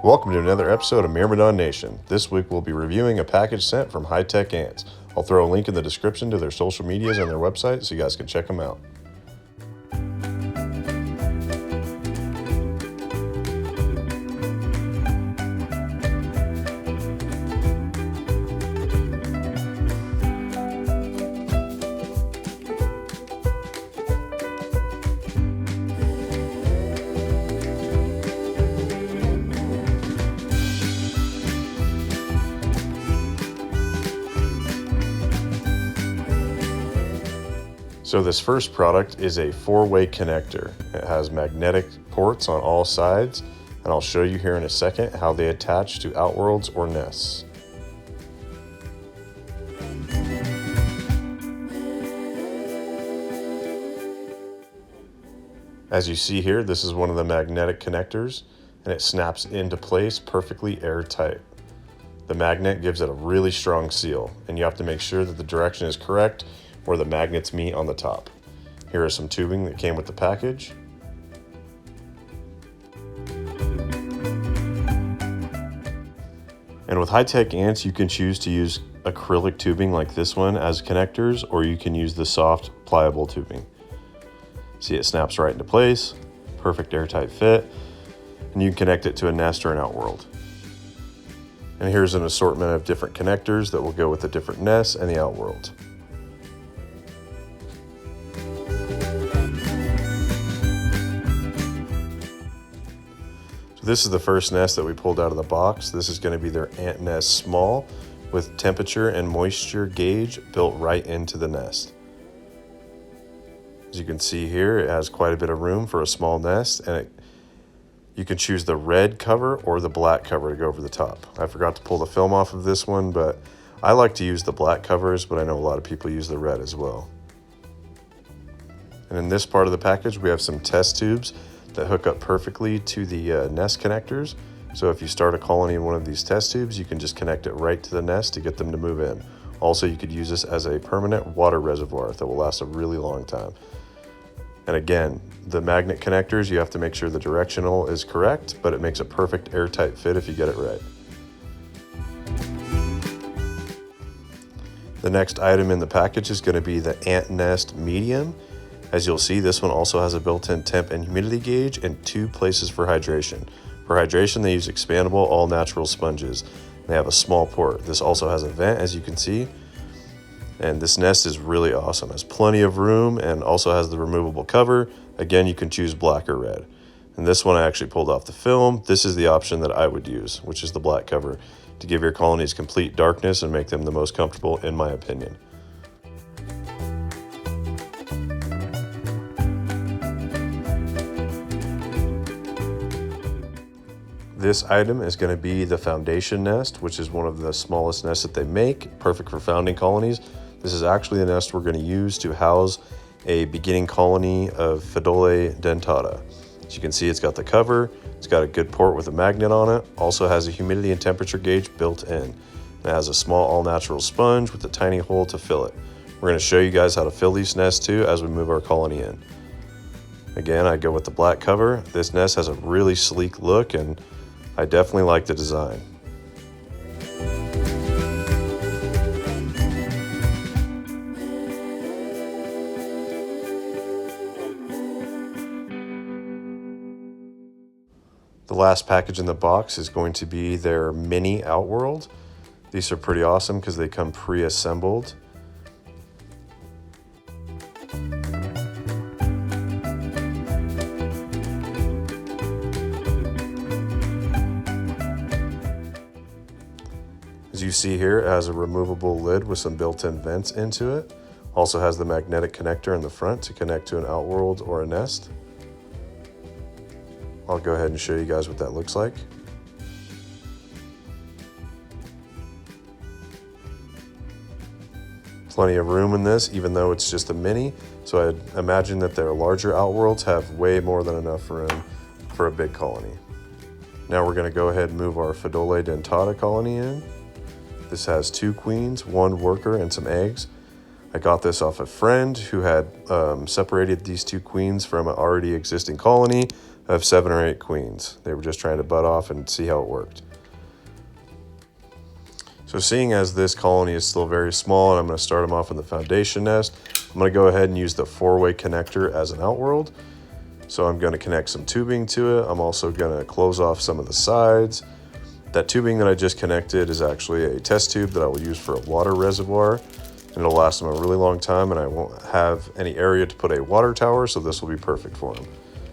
Welcome to another episode of Myrmidon Nation. This week we'll be reviewing a package sent from High Tech Ants. I'll throw a link in the description to their social medias and their website so you guys can check them out. So this first product is a 4-way connector. It has magnetic ports on all sides, and I'll show you here in a second how they attach to outworlds or nests. As you see here, this is one of the magnetic connectors, and it snaps into place perfectly airtight. The magnet gives it a really strong seal, and you have to make sure that the direction is correct where the magnets meet on the top. Here is some tubing that came with the package. And with High Tech Ants, you can choose to use acrylic tubing like this one as connectors, or you can use the soft, pliable tubing. See, it snaps right into place, perfect airtight fit, and you can connect it to a nest or an outworld. And here's an assortment of different connectors that will go with the different nests and the outworld. This is the first nest that we pulled out of the box. This is going to be their ant nest small with temperature and moisture gauge built right into the nest. As you can see here, it has quite a bit of room for a small nest, and you can choose the red cover or the black cover to go over the top. I forgot to pull the film off of this one, but I like to use the black covers, but I know a lot of people use the red as well. And in this part of the package, we have some test tubes that hook up perfectly to the nest connectors. So if you start a colony in one of these test tubes, you can just connect it right to the nest to get them to move in. Also, you could use this as a permanent water reservoir that will last a really long time. And again, the magnet connectors, you have to make sure the directional is correct, but it makes a perfect airtight fit if you get it right. The next item in the package is going to be the Ant Nest Medium. As you'll see, this one also has a built-in temp and humidity gauge and 2 places for hydration. For hydration, they use expandable all-natural sponges. They have a small port. This also has a vent, as you can see. And this nest is really awesome. It has plenty of room and also has the removable cover. Again, you can choose black or red. And this one I actually pulled off the film. This is the option that I would use, which is the black cover, to give your colonies complete darkness and make them the most comfortable, in my opinion. This item is going to be the foundation nest, which is one of the smallest nests that they make, perfect for founding colonies. This is actually the nest we're going to use to house a beginning colony of Fidole dentata. As you can see, it's got the cover, it's got a good port with a magnet on it, also has a humidity and temperature gauge built in. It has a small all-natural sponge with a tiny hole to fill it. We're going to show you guys how to fill these nests too as we move our colony in. Again, I go with the black cover. This nest has a really sleek look, and I definitely like the design. The last package in the box is going to be their mini outworld. These are pretty awesome because they come pre-assembled. As you see here, it has a removable lid with some built-in vents into it. Also has the magnetic connector in the front to connect to an outworld or a nest. I'll go ahead and show you guys what that looks like. Plenty of room in this, even though it's just a mini. So I'd imagine that their larger outworlds have way more than enough room for a big colony. Now we're going to go ahead and move our Fidole dentata colony in. This has 2 queens, 1 worker, and some eggs. I got this off a friend who had separated these 2 queens from an already existing colony, of 7 or 8 queens. They were just trying to bud off and see how it worked. So seeing as this colony is still very small and I'm going to start them off in the foundation nest, I'm going to go ahead and use the 4-way connector as an outworld. So I'm going to connect some tubing to it. I'm also going to close off some of the sides. That tubing that I just connected is actually a test tube that I will use for a water reservoir, and it'll last them a really long time, and I won't have any area to put a water tower, so this will be perfect for them. So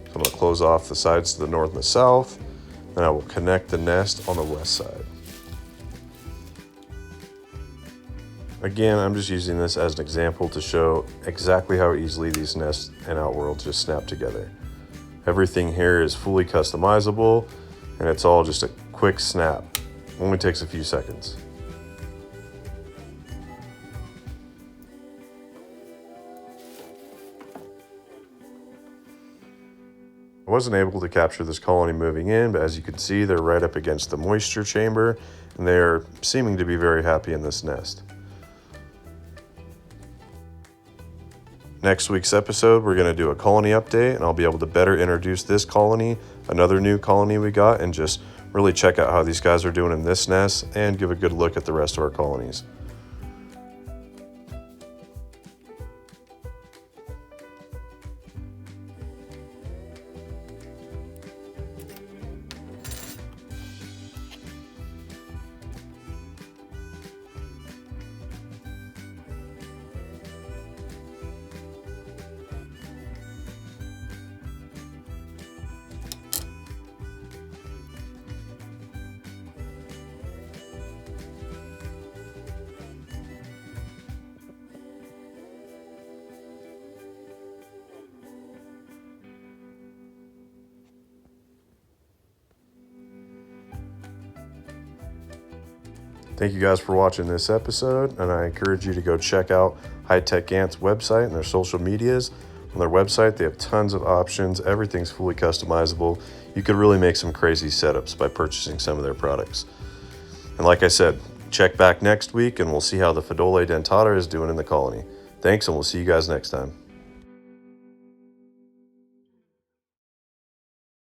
I'm going to close off the sides to the north and the south, and I will connect the nest on the west side. Again, I'm just using this as an example to show exactly how easily these nests and outworlds just snap together. Everything here is fully customizable, and it's all just a quick snap. Only takes a few seconds. I wasn't able to capture this colony moving in, but as you can see, they're right up against the moisture chamber, and they are seeming to be very happy in this nest. Next week's episode, we're going to do a colony update, and I'll be able to better introduce this colony, another new colony we got, and just really check out how these guys are doing in this nest and give a good look at the rest of our colonies. Thank you guys for watching this episode, and I encourage you to go check out High Tech Ants' website and their social medias. On their website, they have tons of options. Everything's fully customizable. You could really make some crazy setups by purchasing some of their products. And like I said, check back next week and we'll see how the Fidole dentata is doing in the colony. Thanks, and we'll see you guys next time.